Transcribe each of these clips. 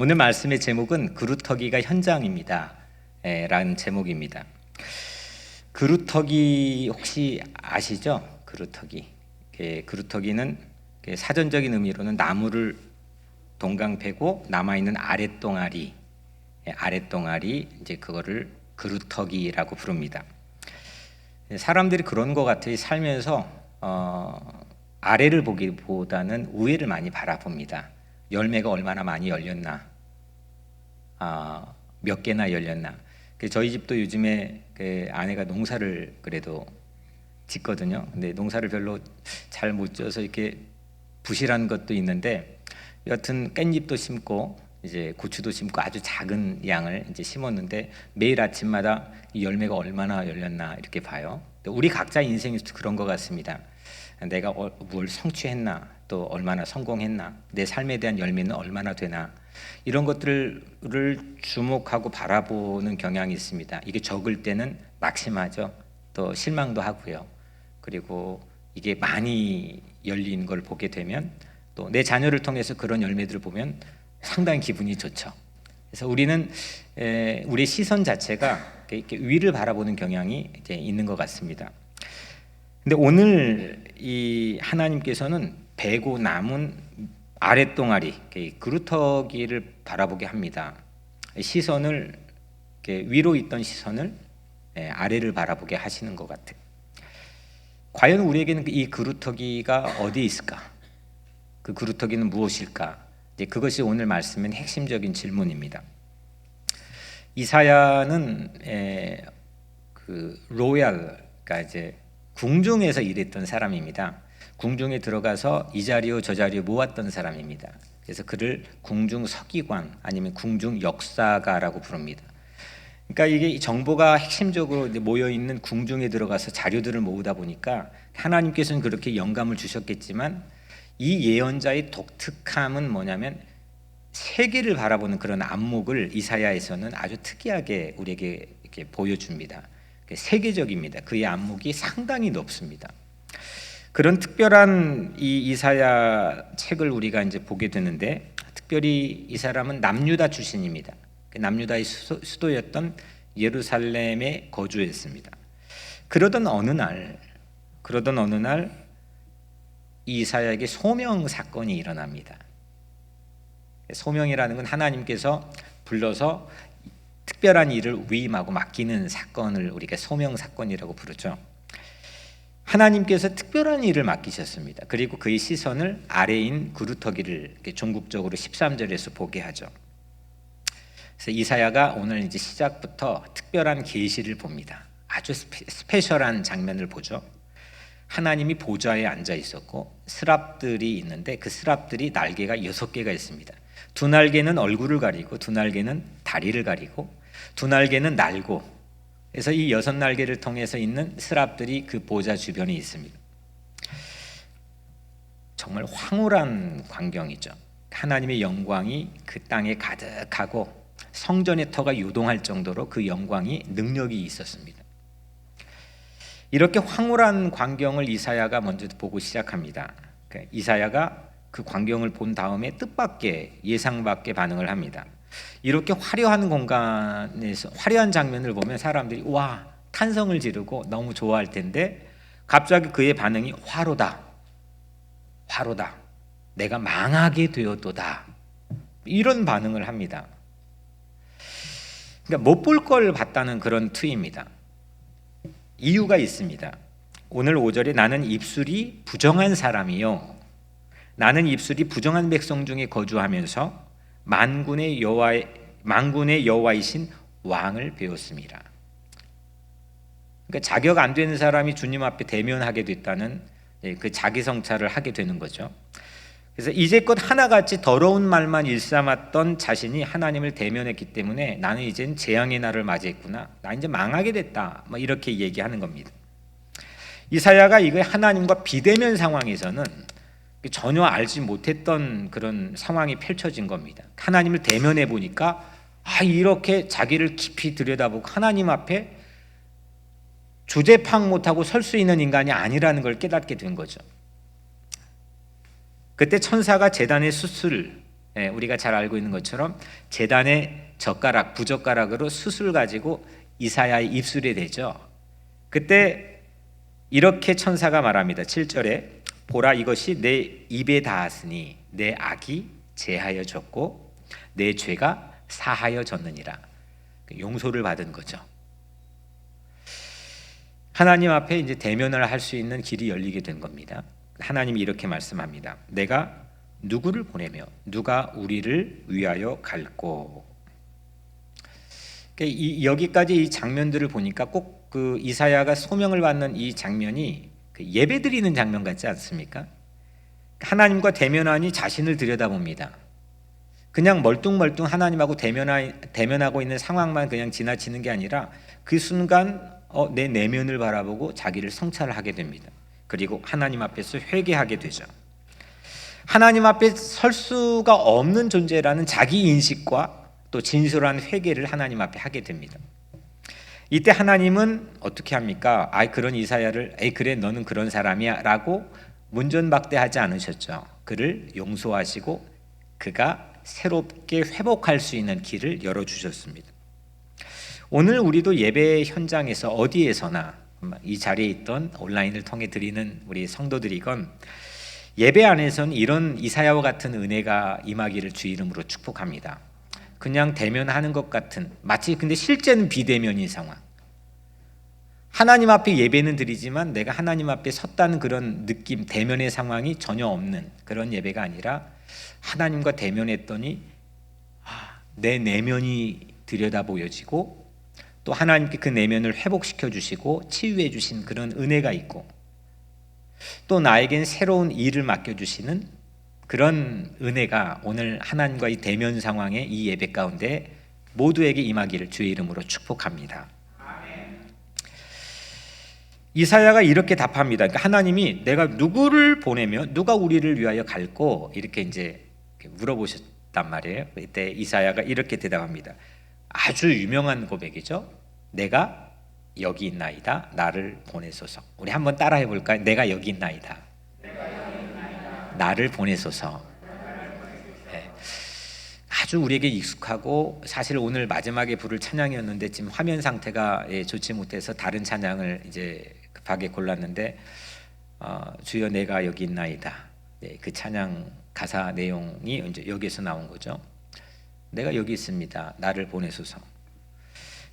오늘 말씀의 제목은 그루터기가 현장입니다. 라는 제목입니다. 그루터기 혹시 아시죠? 그루터기. 그루터기는 사전적인 의미로는 나무를 동강 패고 남아있는 아랫동아리 이제 그거를 그루터기라고 부릅니다. 사람들이 그런 것 같아요. 살면서 아래를 보기보다는 위를 많이 바라봅니다. 열매가 얼마나 많이 열렸나, 몇 개나 열렸나. 저희 집도 요즘에 아내가 농사를 그래도 짓거든요. 근데 농사를 별로 잘 못 지어서 이렇게 부실한 것도 있는데, 여튼 깻잎도 심고 이제 고추도 심고 아주 작은 양을 이제 심었는데 매일 아침마다 이 열매가 얼마나 열렸나 이렇게 봐요. 우리 각자 인생에서도 그런 것 같습니다. 내가 뭘 성취했나, 또 얼마나 성공했나, 내 삶에 대한 열매는 얼마나 되나, 이런 것들을 주목하고 바라보는 경향이 있습니다. 이게 적을 때는 낙심하죠. 또 실망도 하고요. 그리고 이게 많이 열린 걸 보게 되면 또 내 자녀를 통해서 그런 열매들을 보면 상당히 기분이 좋죠. 그래서 우리는 우리의 시선 자체가 이렇게 위를 바라보는 경향이 이제 있는 것 같습니다. 근데 오늘 이 하나님께서는 베고 남은 아랫동아리, 그루터기를 바라보게 합니다. 시선을 위로 있던 시선을 아래를 바라보게 하시는 것 같아요. 과연 우리에게는 이 그루터기가 어디에 있을까? 그 그루터기는 무엇일까? 그것이 오늘 말씀의 핵심적인 질문입니다. 이사야는 그 로얄, 그러니까 이제 궁중에서 일했던 사람입니다. 궁중에 들어가서 이 자리요 저 자리요 모았던 사람입니다. 그래서 그를 궁중 서기관 아니면 궁중 역사가라고 부릅니다. 그러니까 이게 정보가 핵심적으로 모여 있는 궁중에 들어가서 자료들을 모으다 보니까 하나님께서는 그렇게 영감을 주셨겠지만, 이 예언자의 독특함은 뭐냐면 세계를 바라보는 그런 안목을 이사야에서는 아주 특이하게 우리에게 이렇게 보여줍니다. 세계적입니다. 그의 안목이 상당히 높습니다. 그런 특별한 이 이사야 책을 우리가 이제 보게 되는데, 특별히 이 사람은 남유다 출신입니다. 남유다의 수도였던 예루살렘에 거주했습니다. 그러던 어느 날 이사야에게 소명 사건이 일어납니다. 소명이라는 건 하나님께서 불러서 특별한 일을 위임하고 맡기는 사건을 우리가 소명 사건이라고 부르죠. 하나님께서 특별한 일을 맡기셨습니다. 그리고 그의 시선을 아래인 그루터기를 종국적으로 13절에서 보게 하죠. 그래서 이사야가 오늘 이제 시작부터 특별한 계시를 봅니다. 아주 스페셜한 장면을 보죠. 하나님이 보좌에 앉아 있었고 스랍들이 있는데 그 스랍들이 날개가 6개가 있습니다. 두 날개는 얼굴을 가리고, 두 날개는 다리를 가리고, 두 날개는 날고, 그래서 이 6날개를 통해서 있는 스랍들이 그 보좌 주변에 있습니다. 정말 황홀한 광경이죠. 하나님의 영광이 그 땅에 가득하고 성전의 터가 요동할 정도로 그 영광이 능력이 있었습니다. 이렇게 황홀한 광경을 이사야가 먼저 보고 시작합니다. 이사야가 그 광경을 본 다음에 뜻밖의 예상 밖의 반응을 합니다. 이렇게 화려한 공간에서 화려한 장면을 보면 사람들이 와 탄성을 지르고 너무 좋아할 텐데, 갑자기 그의 반응이 화로다, 내가 망하게 되었도다, 이런 반응을 합니다. 그러니까 못 볼 걸 봤다는 그런 투입니다. 이유가 있습니다. 오늘 5절에 나는 입술이 부정한 사람이요, 나는 입술이 부정한 백성 중에 거주하면서 만군의 여호와이신 왕을 배웠습니다. 그러니까 자격 안 되는 사람이 주님 앞에 대면하게 됐다는 그 자기 성찰을 하게 되는 거죠. 그래서 이제껏 하나같이 더러운 말만 일삼았던 자신이 하나님을 대면했기 때문에 나는 이젠 재앙의 날을 맞이했구나, 나 이제 망하게 됐다, 이렇게 얘기하는 겁니다. 이사야가 이거 하나님과 비대면 상황에서는 전혀 알지 못했던 그런 상황이 펼쳐진 겁니다. 하나님을 대면해 보니까 이렇게 자기를 깊이 들여다보고 하나님 앞에 주제파악 못하고 설 수 있는 인간이 아니라는 걸 깨닫게 된 거죠. 그때 천사가 제단의 숯을 우리가 잘 알고 있는 것처럼 제단의 젓가락, 부젓가락으로 숯을 가지고 이사야의 입술에 대죠. 그때 이렇게 천사가 말합니다. 7절에 보라, 이것이 내 입에 닿았으니 내 악이 제하여졌고 내 죄가 사하여졌느니라. 용서를 받은 거죠. 하나님 앞에 이제 대면을 할 수 있는 길이 열리게 된 겁니다. 하나님이 이렇게 말씀합니다. 내가 누구를 보내며 누가 우리를 위하여 갈꼬. 여기까지 이 장면들을 보니까 꼭 그 이사야가 소명을 받는 이 장면이 예배 드리는 장면 같지 않습니까? 하나님과 대면하니 자신을 들여다봅니다. 그냥 멀뚱멀뚱 하나님하고 대면하고 있는 상황만 그냥 지나치는 게 아니라 그 순간 내 내면을 바라보고 자기를 성찰을 하게 됩니다. 그리고 하나님 앞에서 회개하게 되죠. 하나님 앞에 설 수가 없는 존재라는 자기 인식과 또 진솔한 회개를 하나님 앞에 하게 됩니다. 이때 하나님은 어떻게 합니까? 그런 이사야를 그래 너는 그런 사람이야 라고 문전박대하지 않으셨죠. 그를 용서하시고 그가 새롭게 회복할 수 있는 길을 열어주셨습니다. 오늘 우리도 예배 현장에서 어디에서나 이 자리에 있던 온라인을 통해 드리는 우리 성도들이건 예배 안에서는 이런 이사야와 같은 은혜가 임하기를 주 이름으로 축복합니다. 그냥 대면하는 것 같은, 마치 근데 실제는 비대면인 상황. 하나님 앞에 예배는 드리지만 내가 하나님 앞에 섰다는 그런 느낌, 대면의 상황이 전혀 없는 그런 예배가 아니라 하나님과 대면했더니 내 내면이 들여다 보여지고 또 하나님께 그 내면을 회복시켜 주시고 치유해 주신 그런 은혜가 있고 또 나에겐 새로운 일을 맡겨주시는 그런 은혜가 오늘 하나님과 이 대면 상황의 이 예배 가운데 모두에게 임하기를 주의 이름으로 축복합니다. 이사야가 이렇게 답합니다. 그러니까 하나님이 내가 누구를 보내며 누가 우리를 위하여 갈꼬 이렇게 이제 물어보셨단 말이에요. 그때 이사야가 이렇게 대답합니다. 아주 유명한 고백이죠. 내가 여기 있나이다. 나를 보내소서. 우리 한번 따라해 볼까요? 내가 여기 있나이다. 나를 보내소서. 네. 아주 우리에게 익숙하고 사실 오늘 마지막에 부를 찬양이었는데 지금 화면 상태가 좋지 못해서 다른 찬양을 이제 급하게 골랐는데 주여 내가 여기 있나이다. 네, 그 찬양 가사 내용이 이제 여기에서 나온 거죠. 내가 여기 있습니다. 나를 보내소서.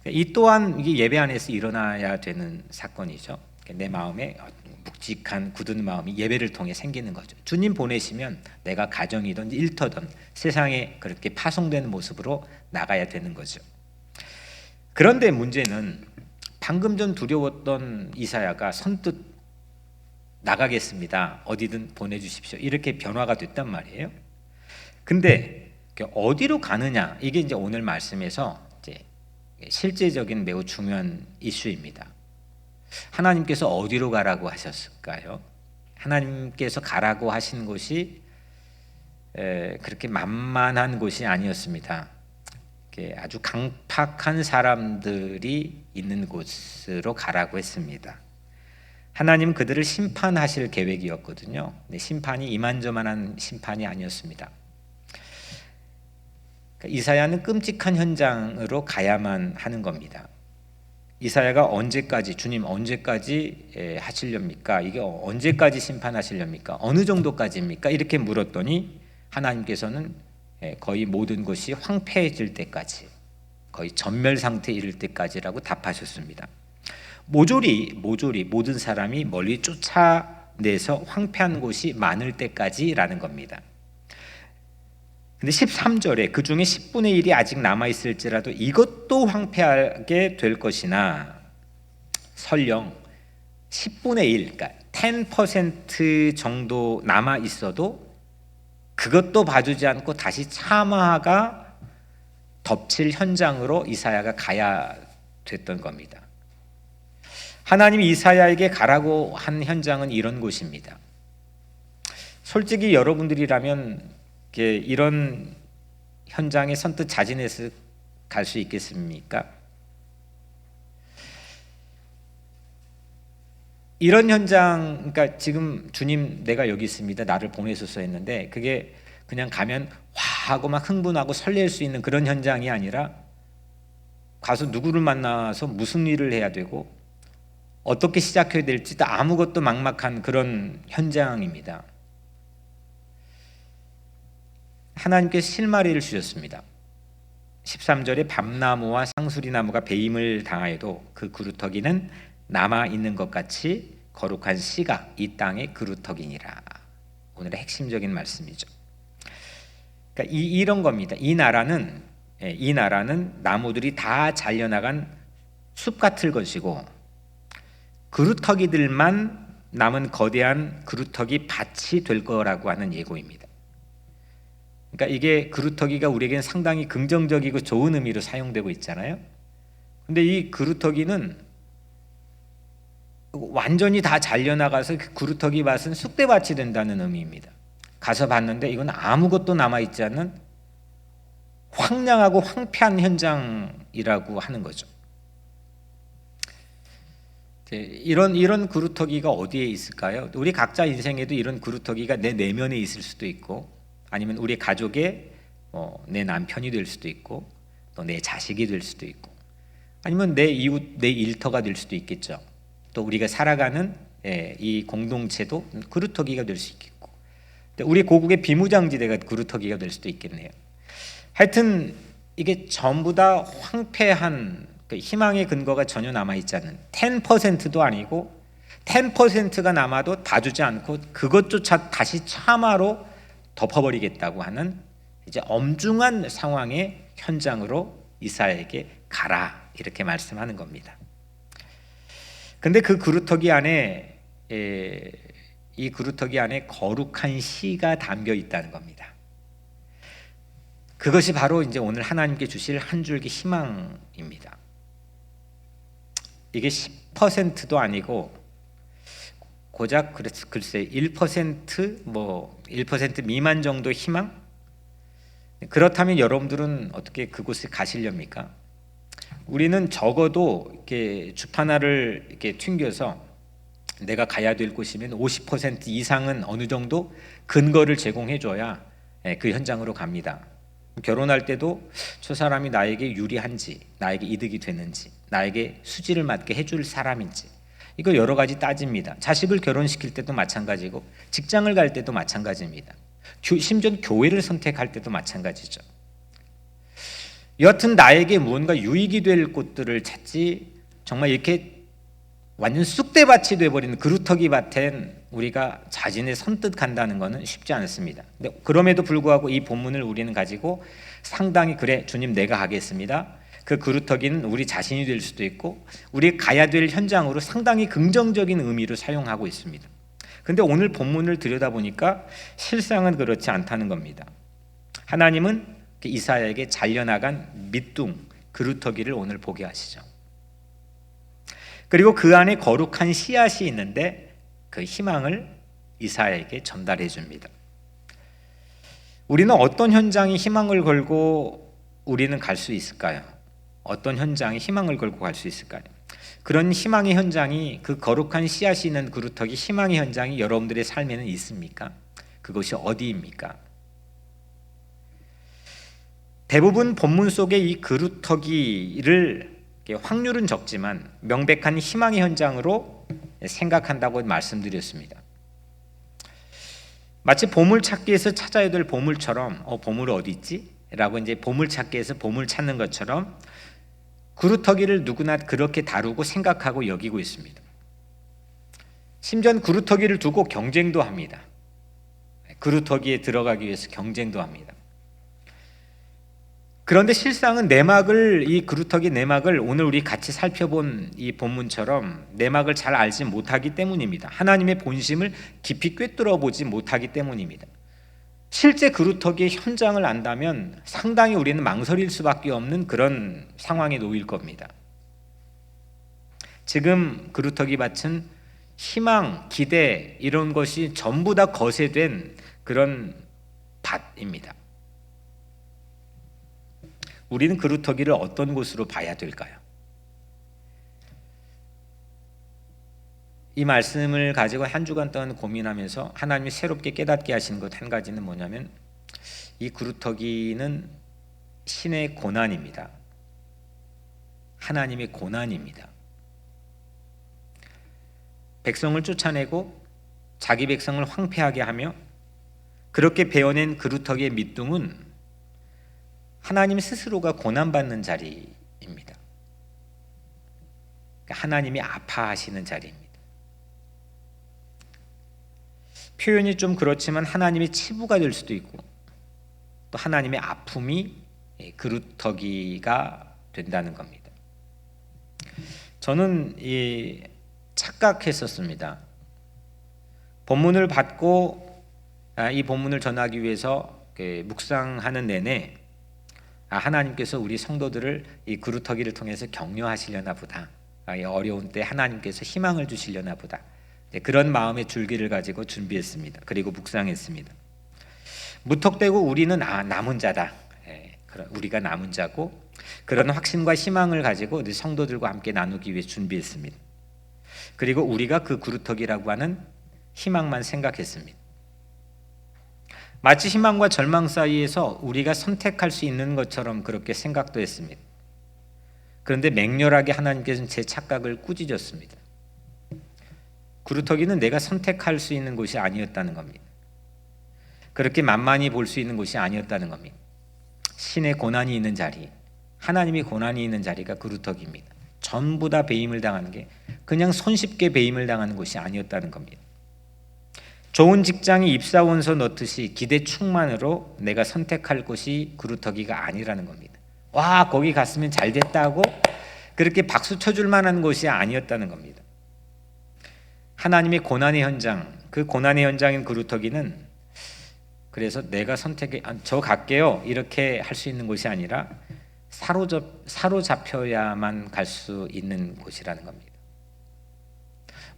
이 또한 이게 예배 안에서 일어나야 되는 사건이죠. 내 마음에 묵직한 굳은 마음이 예배를 통해 생기는 거죠. 주님 보내시면 내가 가정이든 일터든 세상에 그렇게 파송되는 모습으로 나가야 되는 거죠. 그런데 문제는 방금 전 두려웠던 이사야가 선뜻 나가겠습니다. 어디든 보내주십시오. 이렇게 변화가 됐단 말이에요. 근데 어디로 가느냐 이게 이제 오늘 말씀에서 이제 실제적인 매우 중요한 이슈입니다. 하나님께서 어디로 가라고 하셨을까요? 하나님께서 가라고 하신 곳이 그렇게 만만한 곳이 아니었습니다. 아주 강팍한 사람들이 있는 곳으로 가라고 했습니다. 하나님 그들을 심판하실 계획이었거든요. 근데 심판이 이만저만한 심판이 아니었습니다. 이사야는 끔찍한 현장으로 가야만 하는 겁니다. 이사야가 언제까지 주님 언제까지 하시렵니까? 이게 언제까지 심판하시렵니까? 어느 정도까지입니까? 이렇게 물었더니 하나님께서는 거의 모든 것이 황폐해질 때까지 거의 전멸 상태에 이를 때까지라고 답하셨습니다. 모조리 모든 사람이 멀리 쫓아내서 황폐한 곳이 많을 때까지라는 겁니다. 근데 13절에 그 중에 10분의 1이 아직 남아있을지라도 이것도 황폐하게 될 것이나 설령 10분의 1, 그러니까 10% 정도 남아있어도 그것도 봐주지 않고 다시 참화가 덮칠 현장으로 이사야가 가야 됐던 겁니다. 하나님이 이사야에게 가라고 한 현장은 이런 곳입니다. 솔직히 여러분들이라면 이런 현장에 선뜻 자진해서 갈 수 있겠습니까? 이런 현장, 그러니까 지금 주님 내가 여기 있습니다. 나를 보내소서 했는데 그게 그냥 가면 와 하고 막 흥분하고 설렐 수 있는 그런 현장이 아니라 가서 누구를 만나서 무슨 일을 해야 되고 어떻게 시작해야 될지 아무것도 막막한 그런 현장입니다. 하나님께서 실마리를 주셨습니다. 13절에 밤나무와 상수리나무가 배임을 당하여도 그 그루터기는 남아있는 것 같이 거룩한 씨가 이 땅의 그루터기니라. 오늘의 핵심적인 말씀이죠. 그러니까 이런 겁니다. 이 나라는 나무들이 다 잘려나간 숲 같을 것이고 그루터기들만 남은 거대한 그루터기 밭이 될 거라고 하는 예고입니다. 그러니까 이게 그루터기가 우리에게는 상당히 긍정적이고 좋은 의미로 사용되고 있잖아요. 근데 이 그루터기는 완전히 다 잘려나가서 그 그루터기 밭은 쑥대밭이 된다는 의미입니다. 가서 봤는데 이건 아무것도 남아있지 않는 황량하고 황폐한 현장이라고 하는 거죠. 이런 그루터기가 어디에 있을까요? 우리 각자 인생에도 이런 그루터기가 내 내면에 있을 수도 있고 아니면 우리 가족의 내 남편이 될 수도 있고 또 내 자식이 될 수도 있고 아니면 내 이웃, 내 일터가 될 수도 있겠죠. 또 우리가 살아가는 이 공동체도 그루터기가 될 수 있겠고 우리 고국의 비무장지대가 그루터기가 될 수도 있겠네요. 하여튼 이게 전부 다 황폐한 희망의 근거가 전혀 남아있지 않는 10%도 아니고 10%가 남아도 봐주지 않고 그것조차 다시 참화로 덮어버리겠다고 하는 이제 엄중한 상황의 현장으로 이사야에게 가라 이렇게 말씀하는 겁니다. 근데 그 그루터기 안에 이 그루터기 안에 거룩한 씨가 담겨 있다는 겁니다. 그것이 바로 이제 오늘 하나님께 주실 한 줄기 희망입니다. 이게 10%도 아니고 고작 글쎄 1% 1% 미만 정도 희망? 그렇다면 여러분들은 어떻게 그곳에 가시렵니까? 우리는 적어도 이렇게 주파나를 이렇게 튕겨서 내가 가야 될 곳이면 50% 이상은 어느 정도 근거를 제공해 줘야 그 현장으로 갑니다. 결혼할 때도 저 사람이 나에게 유리한지, 나에게 이득이 되는지, 나에게 수지를 맞게 해줄 사람인지 이거 여러 가지 따집니다. 자식을 결혼시킬 때도 마찬가지고 직장을 갈 때도 마찬가지입니다. 심지어 교회를 선택할 때도 마찬가지죠. 여하튼 나에게 무언가 유익이 될 곳들을 찾지 정말 이렇게 완전 쑥대밭이 되어버리는 그루터기 밭엔 우리가 자진의 선뜻 간다는 것은 쉽지 않습니다. 근데 그럼에도 불구하고 이 본문을 우리는 가지고 상당히 그래 주님 내가 하겠습니다. 그 그루터기는 우리 자신이 될 수도 있고 우리 가야 될 현장으로 상당히 긍정적인 의미로 사용하고 있습니다. 근데 오늘 본문을 들여다보니까 실상은 그렇지 않다는 겁니다. 하나님은 이사야에게 잘려나간 밑둥 그루터기를 오늘 보게 하시죠. 그리고 그 안에 거룩한 씨앗이 있는데 그 희망을 이사야에게 전달해 줍니다. 우리는 어떤 현장에 희망을 걸고 우리는 갈 수 있을까요? 어떤 현장에 희망을 걸고 갈 수 있을까요? 그런 희망의 현장이 그 거룩한 씨앗이 있는 그루터기 희망의 현장이 여러분들의 삶에는 있습니까? 그것이 어디입니까? 대부분 본문 속의 이 그루터기를 확률은 적지만 명백한 희망의 현장으로 생각한다고 말씀드렸습니다. 마치 보물찾기에서 찾아야 될 보물처럼 보물 어디 있지? 라고 이제 보물찾기에서 보물 찾는 것처럼 그루터기를 누구나 그렇게 다루고 생각하고 여기고 있습니다. 심지어 그루터기를 두고 경쟁도 합니다. 그루터기에 들어가기 위해서 경쟁도 합니다. 그런데 실상은 이 그루터기 내막을 오늘 우리 같이 살펴본 이 본문처럼 내막을 잘 알지 못하기 때문입니다. 하나님의 본심을 깊이 꿰뚫어 보지 못하기 때문입니다. 실제 그루터기의 현장을 안다면 상당히 우리는 망설일 수밖에 없는 그런 상황에 놓일 겁니다. 지금 그루터기 밭은 희망, 기대 이런 것이 전부 다 거세된 그런 밭입니다. 우리는 그루터기를 어떤 곳으로 봐야 될까요? 이 말씀을 가지고 한 주간 동안 고민하면서 하나님이 새롭게 깨닫게 하신 것 한 가지는 뭐냐면 이 그루터기는 신의 고난입니다. 하나님의 고난입니다. 백성을 쫓아내고 자기 백성을 황폐하게 하며 그렇게 베어낸 그루터기의 밑둥은 하나님 스스로가 고난받는 자리입니다. 하나님이 아파하시는 자리입니다. 표현이 좀 그렇지만 하나님의 치부가 될 수도 있고 또 하나님의 아픔이 그루터기가 된다는 겁니다. 저는 착각했었습니다. 본문을 받고 이 본문을 전하기 위해서 묵상하는 내내 하나님께서 우리 성도들을 이 그루터기를 통해서 격려하시려나 보다. 어려운 때 하나님께서 희망을 주시려나 보다. 그런 마음의 줄기를 가지고 준비했습니다. 그리고 묵상했습니다. 무턱대고 우리는 남은 자다. 우리가 남은 자고 그런 확신과 희망을 가지고 우리 성도들과 함께 나누기 위해 준비했습니다. 그리고 우리가 그 그루터기라고 하는 희망만 생각했습니다. 마치 희망과 절망 사이에서 우리가 선택할 수 있는 것처럼 그렇게 생각도 했습니다. 그런데 맹렬하게 하나님께서는 제 착각을 꾸짖었습니다. 그루터기는 내가 선택할 수 있는 곳이 아니었다는 겁니다. 그렇게 만만히 볼 수 있는 곳이 아니었다는 겁니다. 신의 고난이 있는 자리, 하나님의 고난이 있는 자리가 그루터기입니다. 전부 다 배임을 당하는 게 그냥 손쉽게 배임을 당하는 곳이 아니었다는 겁니다. 좋은 직장에 입사원서 넣듯이 기대 충만으로 내가 선택할 곳이 그루터기가 아니라는 겁니다. 와, 거기 갔으면 잘 됐다고 그렇게 박수 쳐줄 만한 곳이 아니었다는 겁니다. 하나님의 고난의 현장, 그 고난의 현장인 그루터기는 그래서 내가 선택해 저 갈게요 이렇게 할 수 있는 곳이 아니라 사로잡혀야만 갈 수 있는 곳이라는 겁니다.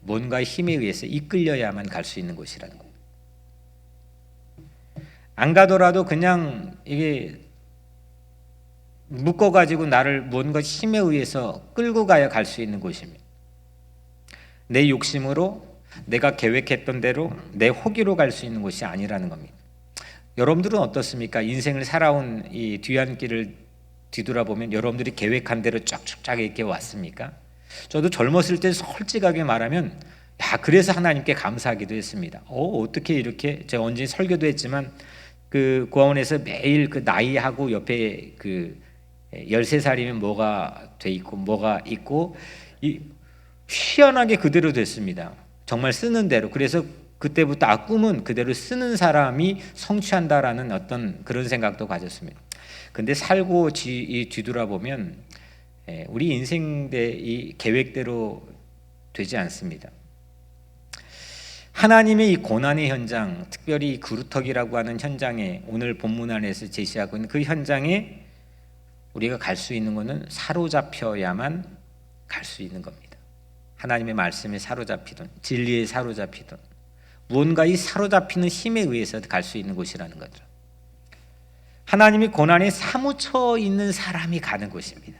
뭔가의 힘에 의해서 이끌려야만 갈 수 있는 곳이라는 겁니다. 안 가더라도 그냥 이게 묶어가지고 나를 뭔가 힘에 의해서 끌고 가야 갈 수 있는 곳입니다. 내 욕심으로 내가 계획했던 대로 내 호기로 갈 수 있는 곳이 아니라는 겁니다. 여러분들은 어떻습니까? 인생을 살아온 이 뒤안길을 뒤돌아보면 여러분들이 계획한 대로 쫙쫙 이렇게 왔습니까? 저도 젊었을 때 솔직하게 말하면 그래서 하나님께 감사하기도 했습니다. 어떻게 이렇게 제가 언제 설교도 했지만 그 고아원에서 매일 그 나이하고 옆에 그 13살이면 뭐가 돼 있고 뭐가 있고 희한하게 그대로 됐습니다. 정말 쓰는 대로. 그래서 그때부터 꿈은 그대로 쓰는 사람이 성취한다라는 어떤 그런 생각도 가졌습니다. 근데 살고 뒤돌아보면 우리 인생의 계획대로 되지 않습니다. 하나님의 이 고난의 현장, 특별히 이 그루터기라고 하는 현장에 오늘 본문 안에서 제시하고 있는 그 현장에 우리가 갈 수 있는 것은 사로잡혀야만 갈 수 있는 겁니다. 하나님의 말씀에 사로잡히든 진리에 사로잡히든 무언가 이 사로잡히는 힘에 의해서 갈 수 있는 곳이라는 거죠. 하나님이 고난에 사무쳐 있는 사람이 가는 곳입니다.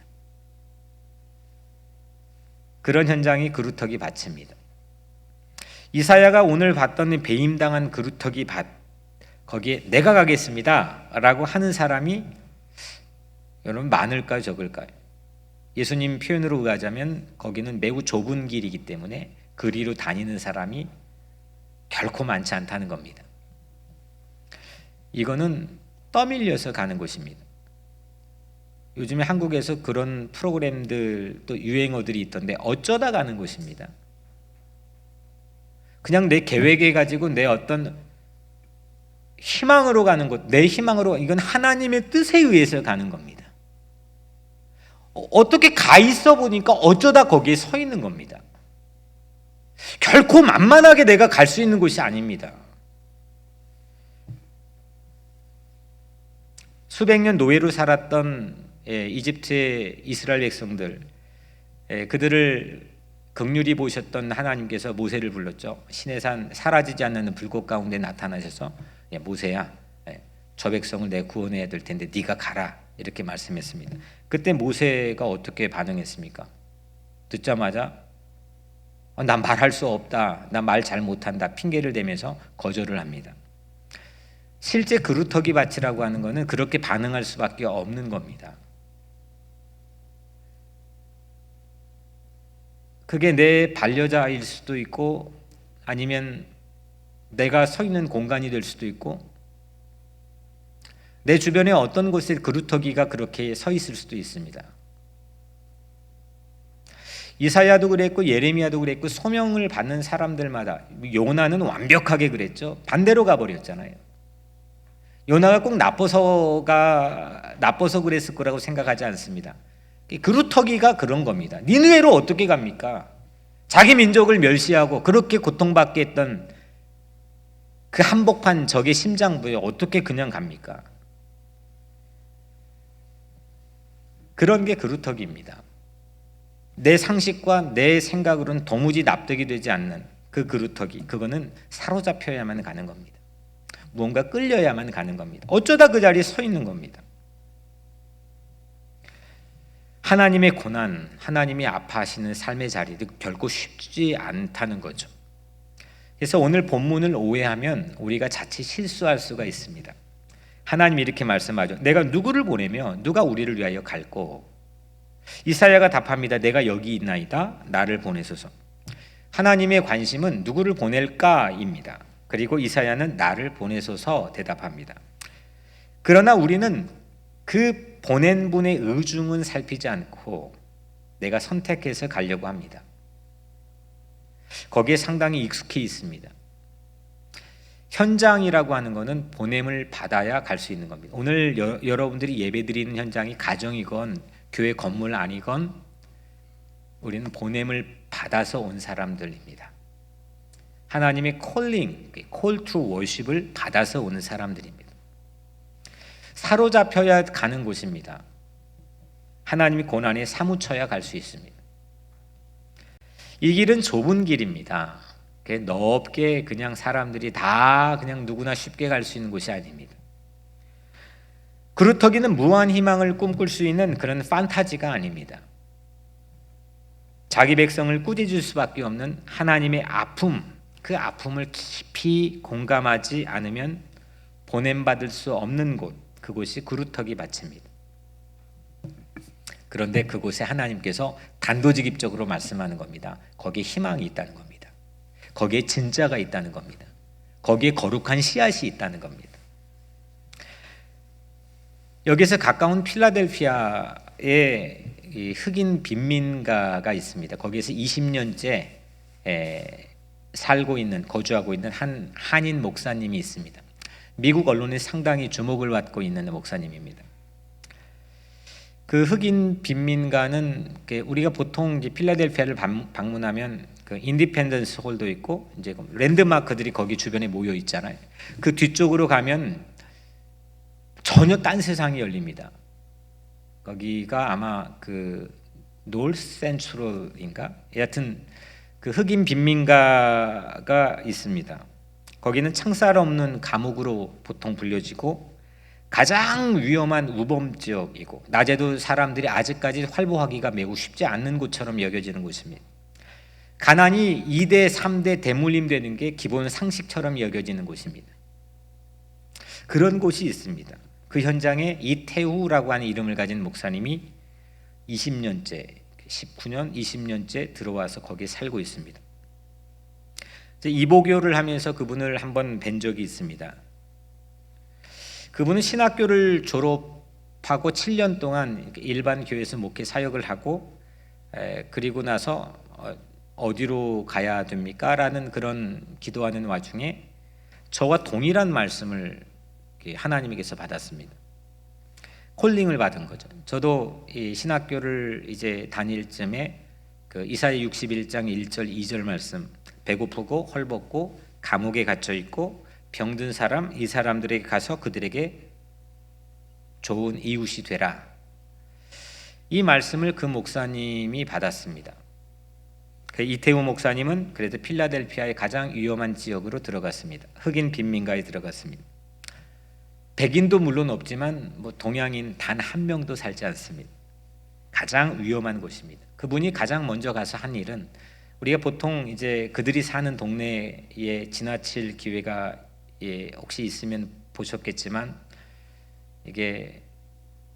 그런 현장이 그루터기 밭입니다. 이사야가 오늘 봤던 배임당한 그루터기 밭, 거기에 내가 가겠습니다 라고 하는 사람이 여러분 많을까요, 적을까요? 예수님 표현으로 의하자면 거기는 매우 좁은 길이기 때문에 그리로 다니는 사람이 결코 많지 않다는 겁니다. 이거는 떠밀려서 가는 곳입니다. 요즘에 한국에서 그런 프로그램들 또 유행어들이 있던데 어쩌다 가는 곳입니다. 그냥 내 계획에 가지고 내 어떤 희망으로 가는 곳, 내 희망으로, 이건 하나님의 뜻에 의해서 가는 겁니다. 어떻게 가 있어 보니까 어쩌다 거기에 서 있는 겁니다. 결코 만만하게 내가 갈 수 있는 곳이 아닙니다. 수백 년 노예로 살았던 이집트의 이스라엘 백성들, 그들을 긍휼히 보셨던 하나님께서 모세를 불렀죠. 시내 산 사라지지 않는 불꽃 가운데 나타나셔서 모세야, 저 백성을 내가 구원해야 될 텐데 네가 가라 이렇게 말씀했습니다. 그때 모세가 어떻게 반응했습니까? 듣자마자 난 말할 수 없다, 난 말 잘 못한다 핑계를 대면서 거절을 합니다. 실제 그루터기 밭이라고 하는 것은 그렇게 반응할 수밖에 없는 겁니다. 그게 내 반려자일 수도 있고 아니면 내가 서 있는 공간이 될 수도 있고 내 주변에 어떤 곳에 그루터기가 그렇게 서 있을 수도 있습니다. 이사야도 그랬고 예레미야도 그랬고 소명을 받는 사람들마다 요나는 완벽하게 그랬죠. 반대로 가버렸잖아요. 요나가 꼭 나빠서 그랬을 거라고 생각하지 않습니다. 그루터기가 그런 겁니다. 니느웨로 어떻게 갑니까? 자기 민족을 멸시하고 그렇게 고통받게 했던 그 한복판 적의 심장부에 어떻게 그냥 갑니까? 그런 게 그루터기입니다. 내 상식과 내 생각으로는 도무지 납득이 되지 않는 그 그루터기, 그거는 사로잡혀야만 가는 겁니다. 무언가 끌려야만 가는 겁니다. 어쩌다 그 자리에 서 있는 겁니다. 하나님의 고난, 하나님이 아파하시는 삶의 자리도 결코 쉽지 않다는 거죠. 그래서 오늘 본문을 오해하면 우리가 자칫 실수할 수가 있습니다. 하나님이 이렇게 말씀하죠. 내가 누구를 보내며 누가 우리를 위하여 갈꼬? 이사야가 답합니다. 내가 여기 있나이다. 나를 보내소서. 하나님의 관심은 누구를 보낼까입니다. 그리고 이사야는 나를 보내소서 대답합니다. 그러나 우리는 그 보낸 분의 의중은 살피지 않고 내가 선택해서 가려고 합니다. 거기에 상당히 익숙해 있습니다. 현장이라고 하는 것은 보냄을 받아야 갈 수 있는 겁니다. 오늘 여러분들이 예배드리는 현장이 가정이건 교회 건물 아니건 우리는 보냄을 받아서 온 사람들입니다. 하나님의 콜링, call to worship을 받아서 오는 사람들입니다. 사로잡혀야 가는 곳입니다. 하나님의 고난에 사무쳐야 갈 수 있습니다. 이 길은 좁은 길입니다. 넓게 그냥 사람들이 다 그냥 누구나 쉽게 갈 수 있는 곳이 아닙니다. 그루터기는 무한 희망을 꿈꿀 수 있는 그런 판타지가 아닙니다. 자기 백성을 꾸짖을 수밖에 없는 하나님의 아픔, 그 아픔을 깊이 공감하지 않으면 보냄받을 수 없는 곳, 그곳이 그루터기 밭입니다. 그런데 그곳에 하나님께서 단도직입적으로 말씀하는 겁니다. 거기에 희망이 있다는 겁니다. 거기에 진짜가 있다는 겁니다. 거기에 거룩한 씨앗이 있다는 겁니다. 여기서 가까운 필라델피아에 흑인 빈민가가 있습니다. 거기에서 20년째 거주하고 있는 한 한인 목사님이 있습니다. 미국 언론에 상당히 주목을 받고 있는 목사님입니다. 그 흑인 빈민가는 우리가 보통 필라델피아를 방문하면 그 인디펜던스 홀도 있고 이제 랜드마크들이 거기 주변에 모여 있잖아요. 그 뒤쪽으로 가면 전혀 딴 세상이 열립니다. 거기가 아마 그 노스 센트럴인가? 여하튼 그 흑인 빈민가가 있습니다. 거기는 창살 없는 감옥으로 보통 불려지고 가장 위험한 우범 지역이고 낮에도 사람들이 아직까지 활보하기가 매우 쉽지 않는 곳처럼 여겨지는 곳입니다. 가난이 2대 3대 대물림되는 게 기본 상식처럼 여겨지는 곳입니다. 그런 곳이 있습니다. 그 현장에 이태우라고 하는 이름을 가진 목사님이 20년째 19년 20년째 들어와서 거기에 살고 있습니다. 이보교를 하면서 그분을 한번 뵌 적이 있습니다. 그분은 신학교를 졸업하고 7년 동안 일반 교회에서 목회 사역을 하고 그리고 나서 어디로 가야 됩니까? 라는 그런 기도하는 와중에 저와 동일한 말씀을 하나님에게서 받았습니다. 콜링을 받은 거죠. 저도 이 신학교를 이제 다닐 쯤에 그 이사야 61장 1절 2절 말씀, 배고프고 헐벗고 감옥에 갇혀 있고 병든 사람, 이 사람들에게 가서 그들에게 좋은 이웃이 되라. 이 말씀을 그 목사님이 받았습니다. 그 이태우 목사님은 그래도 필라델피아의 가장 위험한 지역으로 들어갔습니다. 흑인 빈민가에 들어갔습니다. 백인도 물론 없지만 동양인 단 한 명도 살지 않습니다. 가장 위험한 곳입니다. 그분이 가장 먼저 가서 한 일은 우리가 보통 이제 그들이 사는 동네에 지나칠 기회가 혹시 있으면 보셨겠지만 이게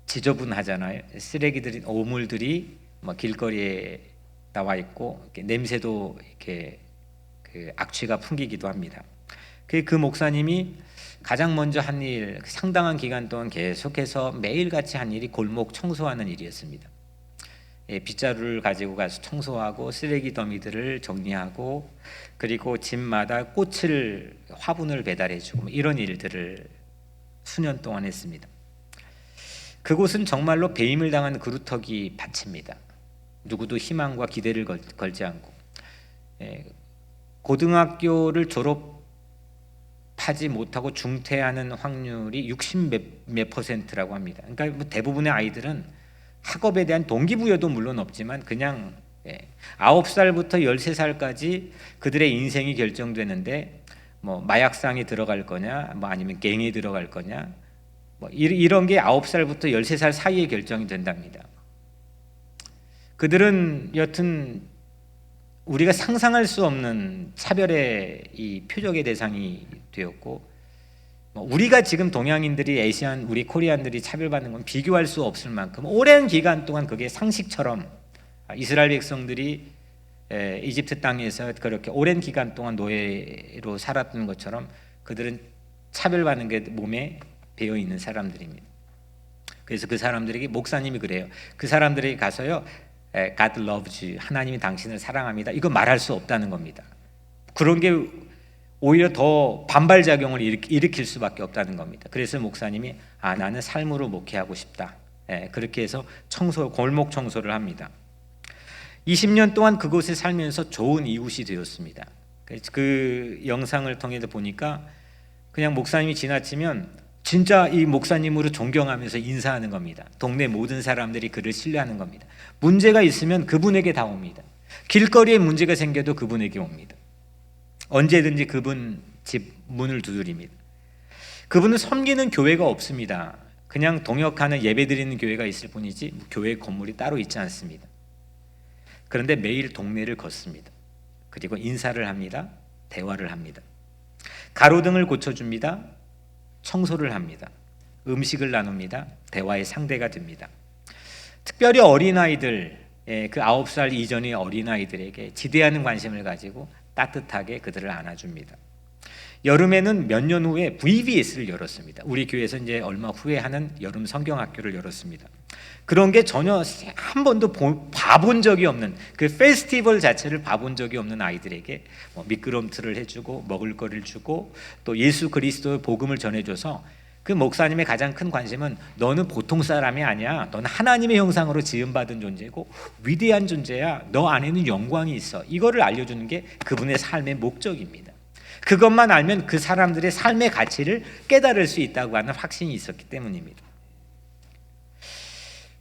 지저분하잖아요. 쓰레기들이, 오물들이 뭐 길거리에 나와 있고 이렇게 냄새도 이렇게 그 악취가 풍기기도 합니다. 그 목사님이 가장 먼저 한 일, 상당한 기간 동안 계속해서 매일같이 한 일이 골목 청소하는 일이었습니다. 빗자루를 가지고 가서 청소하고 쓰레기 더미들을 정리하고 그리고 집마다 꽃을, 화분을 배달해주고 이런 일들을 수년 동안 했습니다. 그곳은 정말로 배임을 당한 그루터기 밭입니다. 누구도 희망과 기대를 걸지 않고 고등학교를 졸업하지 못하고 중퇴하는 확률이 60몇 %라고 합니다. 그러니까 뭐 대부분의 아이들은 학업에 대한 동기부여도 물론 없지만 그냥 9살부터 13살까지 그들의 인생이 결정되는데 뭐 마약상에 들어갈 거냐, 뭐 아니면 갱에 들어갈 거냐, 뭐 이런 게 9살부터 13살 사이에 결정이 된답니다. 그들은 여튼 우리가 상상할 수 없는 차별의 이 표적의 대상이 되었고, 우리가 지금 동양인들이 아시안, 우리 코리안들이 차별받는 건 비교할 수 없을 만큼 오랜 기간 동안 그게 상식처럼 이스라엘 백성들이 이집트 땅에서 그렇게 오랜 기간 동안 노예로 살았던 것처럼 그들은 차별받는 게 몸에 배어 있는 사람들입니다. 그래서 그 사람들에게, 목사님이 그래요. 그 사람들에게 가서요, God loves you, 하나님이 당신을 사랑합니다, 이거 말할 수 없다는 겁니다. 그런 게 오히려 더 반발작용을 일으킬 수밖에 없다는 겁니다. 그래서 목사님이 나는 삶으로 목회하고 싶다, 그렇게 해서 골목 청소를 합니다. 20년 동안 그곳에 살면서 좋은 이웃이 되었습니다. 그 영상을 통해서 보니까 그냥 목사님이 지나치면 진짜 이 목사님으로 존경하면서 인사하는 겁니다. 동네 모든 사람들이 그를 신뢰하는 겁니다. 문제가 있으면 그분에게 다 옵니다. 길거리에 문제가 생겨도 그분에게 옵니다. 언제든지 그분 집 문을 두드립니다. 그분은 섬기는 교회가 없습니다. 그냥 동역하는, 예배드리는 교회가 있을 뿐이지 교회 건물이 따로 있지 않습니다. 그런데 매일 동네를 걷습니다. 그리고 인사를 합니다. 대화를 합니다. 가로등을 고쳐줍니다. 청소를 합니다. 음식을 나눕니다. 대화의 상대가 됩니다. 특별히 어린아이들, 그 9살 이전의 어린아이들에게 지대하는 관심을 가지고 따뜻하게 그들을 안아줍니다. 여름에는 몇 년 후에 VBS를 열었습니다. 우리 교회에서 이제 얼마 후에 하는 여름 성경학교를 열었습니다. 그런 게 전혀 한 번도 봐본 적이 없는, 그 페스티벌 자체를 봐본 적이 없는 아이들에게 미끄럼틀을 해주고 먹을 거를 주고 또 예수 그리스도의 복음을 전해줘서, 그 목사님의 가장 큰 관심은 너는 보통 사람이 아니야, 너는 하나님의 형상으로 지음받은 존재고 위대한 존재야, 너 안에는 영광이 있어, 이거를 알려주는 게 그분의 삶의 목적입니다. 그것만 알면 그 사람들의 삶의 가치를 깨달을 수 있다고 하는 확신이 있었기 때문입니다.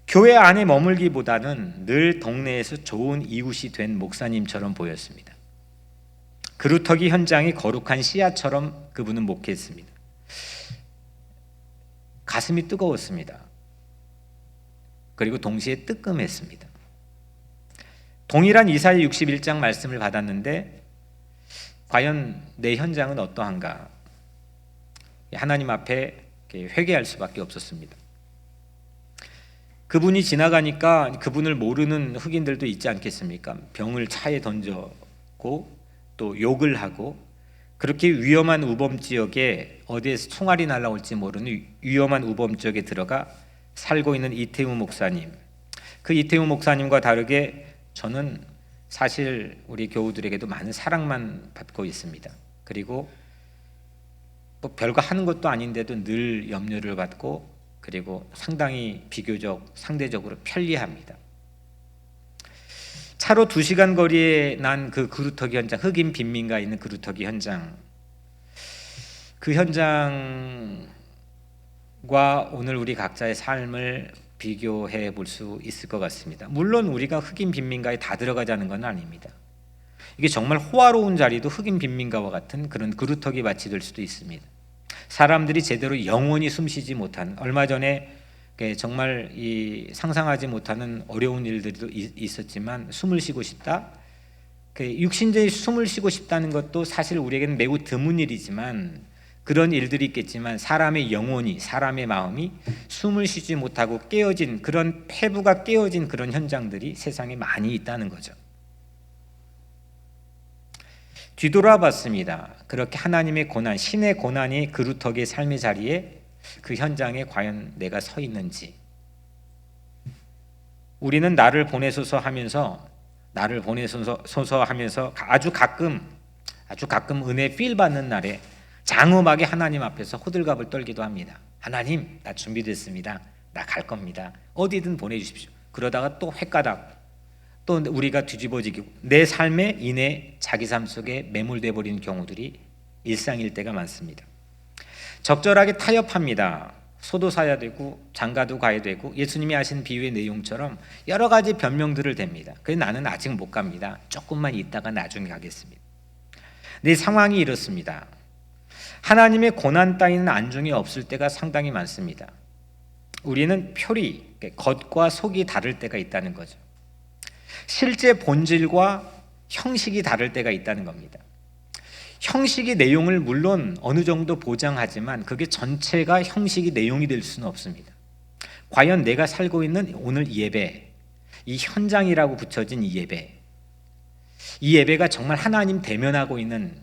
교회 안에 머물기보다는 늘 동네에서 좋은 이웃이 된 목사님처럼 보였습니다. 그루터기 현장이 거룩한 씨앗처럼 그분은 목회했습니다. 가슴이 뜨거웠습니다. 그리고 동시에 뜨끔했습니다. 동일한 이사야 61장 말씀을 받았는데 과연 내 현장은 어떠한가? 하나님 앞에 회개할 수밖에 없었습니다. 그분이 지나가니까 그분을 모르는 흑인들도 있지 않겠습니까? 병을 차에 던졌고 또 욕을 하고, 그렇게 위험한 우범지역에 어디에서 총알이 날아올지 모르는 위험한 우범지역에 들어가 살고 있는 이태우 목사님, 그 이태우 목사님과 다르게 저는 사실 우리 교우들에게도 많은 사랑만 받고 있습니다. 그리고 뭐 별거 하는 것도 아닌데도 늘 염려를 받고, 그리고 상당히 비교적 상대적으로 편리합니다. 차로 2시간 거리에 난 그 그루터기 현장, 흑인 빈민가 있는 그루터기 현장, 그 현장과 오늘 우리 각자의 삶을 비교해 볼 수 있을 것 같습니다. 물론 우리가 흑인 빈민가에 다 들어가자는 건 아닙니다. 이게 정말 호화로운 자리도 흑인 빈민가와 같은 그런 그루터기 밭이 될 수도 있습니다. 사람들이 제대로 영원히 숨쉬지 못하는, 얼마 전에 정말 상상하지 못하는 어려운 일들도 있었지만 숨을 쉬고 싶다, 육신적인 숨을 쉬고 싶다는 것도 사실 우리에게는 매우 드문 일이지만 그런 일들이 있겠지만 사람의 영혼이, 사람의 마음이 숨을 쉬지 못하고 깨어진, 그런 폐부가 깨어진 그런 현장들이 세상에 많이 있다는 거죠. 뒤돌아봤습니다. 그렇게 하나님의 고난, 신의 고난이 그루터기의 삶의 자리에, 그 현장에 과연 내가 서 있는지. 우리는 나를 보내소서 하면서 아주 가끔 은혜 필 받는 날에 장엄하게 하나님 앞에서 호들갑을 떨기도 합니다. 하나님, 나 준비됐습니다. 나 갈 겁니다. 어디든 보내주십시오. 그러다가 또 횟가닥, 또 우리가 뒤집어지고 내 삶에 인해 자기 삶 속에 매몰돼 버리는 경우들이 일상일 때가 많습니다. 적절하게 타협합니다. 소도 사야 되고 장가도 가야 되고, 예수님이 하신 비유의 내용처럼 여러 가지 변명들을 댑니다. 그래서 나는 아직 못 갑니다. 조금만 있다가 나중에 가겠습니다. 내 상황이 이렇습니다. 하나님의 고난 따위는 안중에 없을 때가 상당히 많습니다. 우리는 표리, 겉과 속이 다를 때가 있다는 거죠. 실제 본질과 형식이 다를 때가 있다는 겁니다. 형식이 내용을 물론 어느 정도 보장하지만 그게 전체가 형식이 내용이 될 수는 없습니다. 과연 내가 살고 있는 오늘 이 예배, 이 현장이라고 붙여진 이 예배가 정말 하나님 대면하고 있는